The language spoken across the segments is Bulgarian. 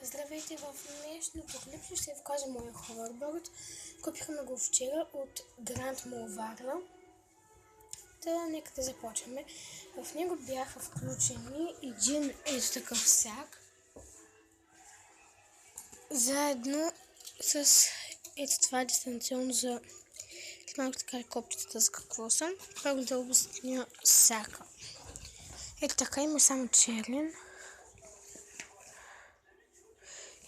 Здравейте, в днешното клип ще ви кажа моя ховерборд. Купихме го вчера от Grand Mall Варна. Нека да започваме. В него бяха включени един ето такъв сак, заедно с ето това дистанционно за малко така копчетата за какво са. Първо да обясня сака. Ето така, има само черен.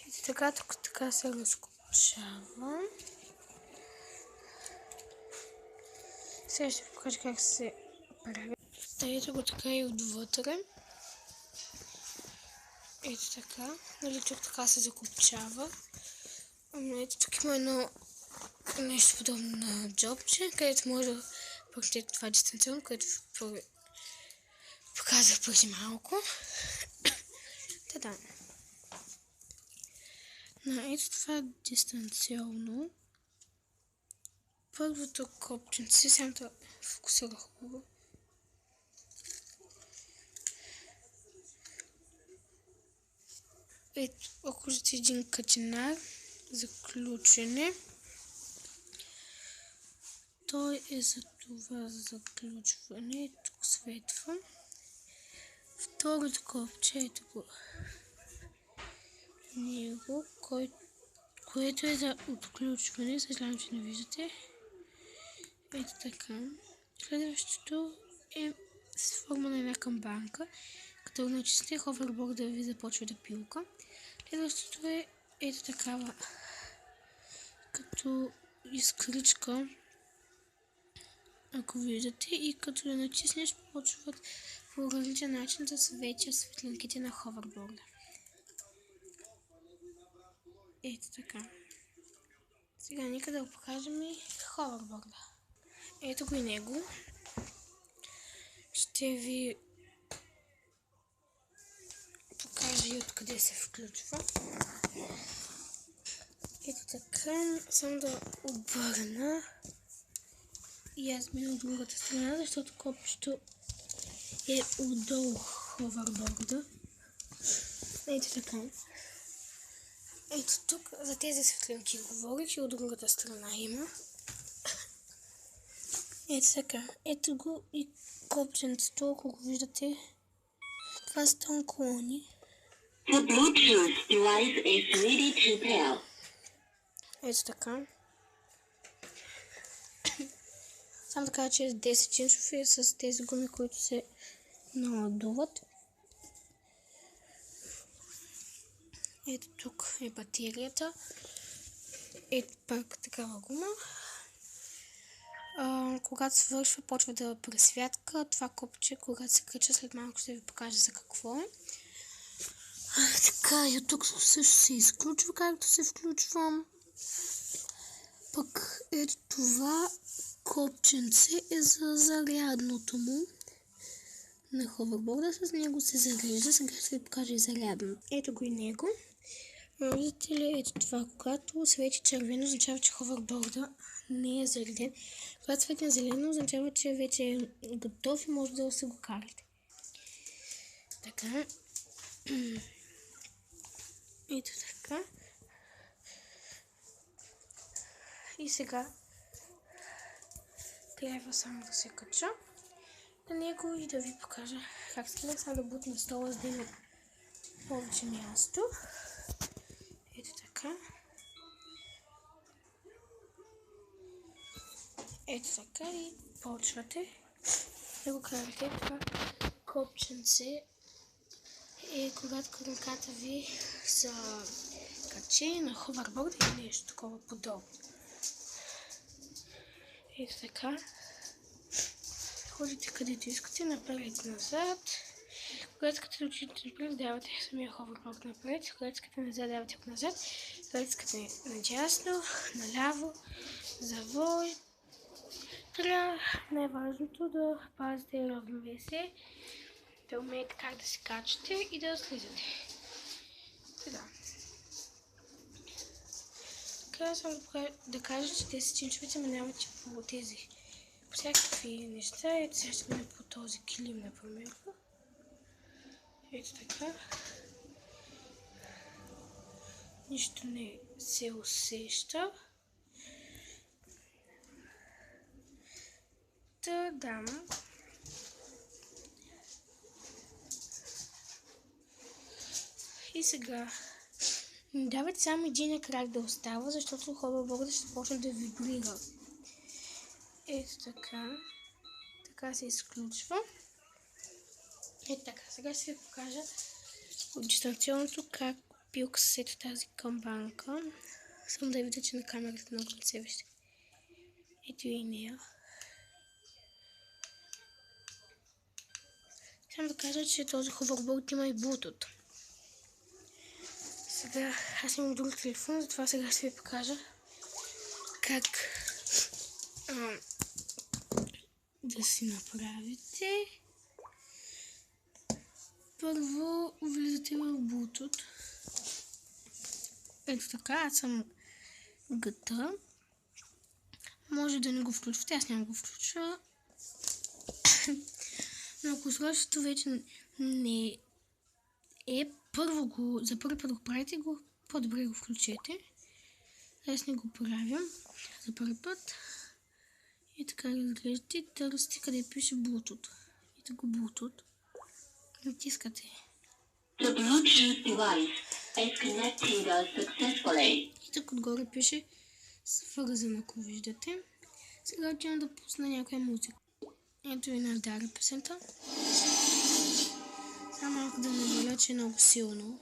Ето така, тук така се разкопчава. Сега ще ви покажа как се прави. Ето го така и отвътре. Ето така. Нали тук така се закопчава. Ето тук има едно нещо подобно на джобче, където може да прочетете това дистанционно, което показах преди малко. Та-да. Ето това дистанционно. Първото копченце, само да фокусира хубаво. Ето, ако виждате един катинар за включване. Той е за това заключване. Тук светва. Второто копче, ето го. Него, което е за отключване. Съжалявам, че не виждате. Ето така. Следващото е с форма на една камбанка. Като начистите, ховерборда ви започва да пилка. Следващото е ето такава като изкричка. Ако виждате, и като я натиснеш, почват по различен начин да светят светлинките на ховерборда. Ето така. Сега нека да го покажем и ховерборда. Ето го и него. Ще ви покажа и откъде се включва. Ето така. Само да обърна. И аз мина от другата страна, защото копчето е отдолу ховерборда. Ето така. Ето тук за тези светлинки говорих и от другата страна има. Ето така. Ето го и копченцето, ако го виждате. Това са тонколони. Ето така. Само да кажа, че е 10 инчови с тези гуми, които се надуват. Ето тук е батерията. Ето пак такава гума. Когато свършва, почва да пресвятка. Това копче, когато се кача, след малко ще ви покажа за какво е. Така, и от тук също се изключва, както се включва. Пък ето това копченце е за зарядното му на ховерборда. С него се зарежда. Сега ще ви покажа и зарядно. Ето го и него. Виждате ли, ето това, когато свети червено, означава, че ховерборда не е зареден. Когато свети зелено, означава, че вече е готов и може да се го карате. Така. Ето така. И сега трябва само да се кача на него и да ви покажа как стане. Само да бутна стола, за да има повече място. Ето така. Ето така и почвате да го карате. Това копченце е когато краката ви са качени на ховерборда или нещо такова подобно. Ето така. Ходите където искате, напред-назад. Когато искате да учите напред, давате самия ховерборд напред. Когато искате назад, давате го назад. Когато искате надясно, наляво, завой. Трябва най-важното да пазите равновесие, да умеете как да се качате и да слизате. Така. Така само да кажа, че тези чинчовете минават по тези по всякакви неща. Ето сега ще мине по този килим, например. Ето така. нищо не се усеща. Да. И сега давайте само един крак да остава, защото hoverboard ще почне да вибрира. Ето така. Така се изключва. Ето така. Сега ще ви покажа от дистанционното как пилка се сета тази камбанка. Само да видя, че на камерата много не се вижда. Ето и нея. Само да кажа, че този hoverboard има и Bluetooth. Сега аз имам друг телефон, затова сега ще ви покажа как да си направите. Първо влизате в Bluetooth. Ето така, аз съм гъта. Може да не го включвате, аз няма го включва. Но ако устройството вече не е за първи път го правите, по-добре го включете. Аз не го правя за първи път. И така разглеждате, търсите къде пише Bluetooth. Ето го Bluetooth. Натискате. The Bluetooth device is connected successfully. И тук отгоре пише свързано, ако виждате. Сега отивам да пусна някоя музика. Ето и на Дара песента. Само малко да намаля, че е много силно.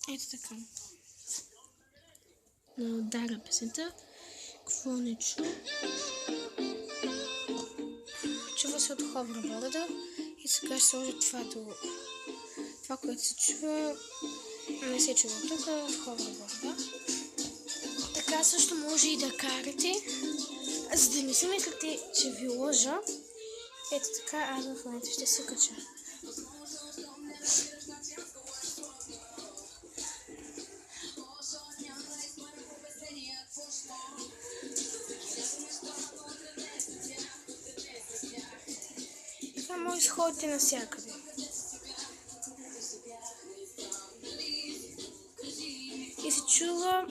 Ето така. На Дара песента. Какво не чу? Чува се от hoverboard. И сега ще сложа това, което се чува. Не се чува тук от hoverboard. Така също може и да карате. За да не си мислите, че ви лъжа. Ето така, аз в момента ще се кача. И това може да сходите навсякъде. И се чува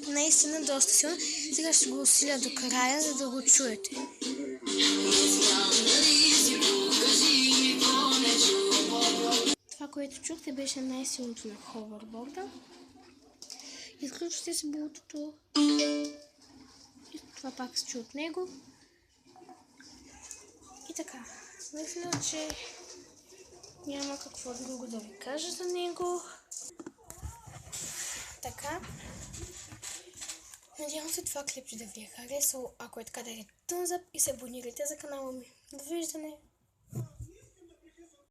наистина доста силно. Сега ще го усиля до края, за да го чуете. Това, което чухте, беше най-силното на hoverboard. Изключвате се Bluetooth. И това пак се чу от него. И така. Мисля, че няма какво друго да ви кажа за него. Така. Надявам се това клипче да ви е харесало. Ако е така, дайте thumbs up и се абонирайте за канала ми. Довиждане!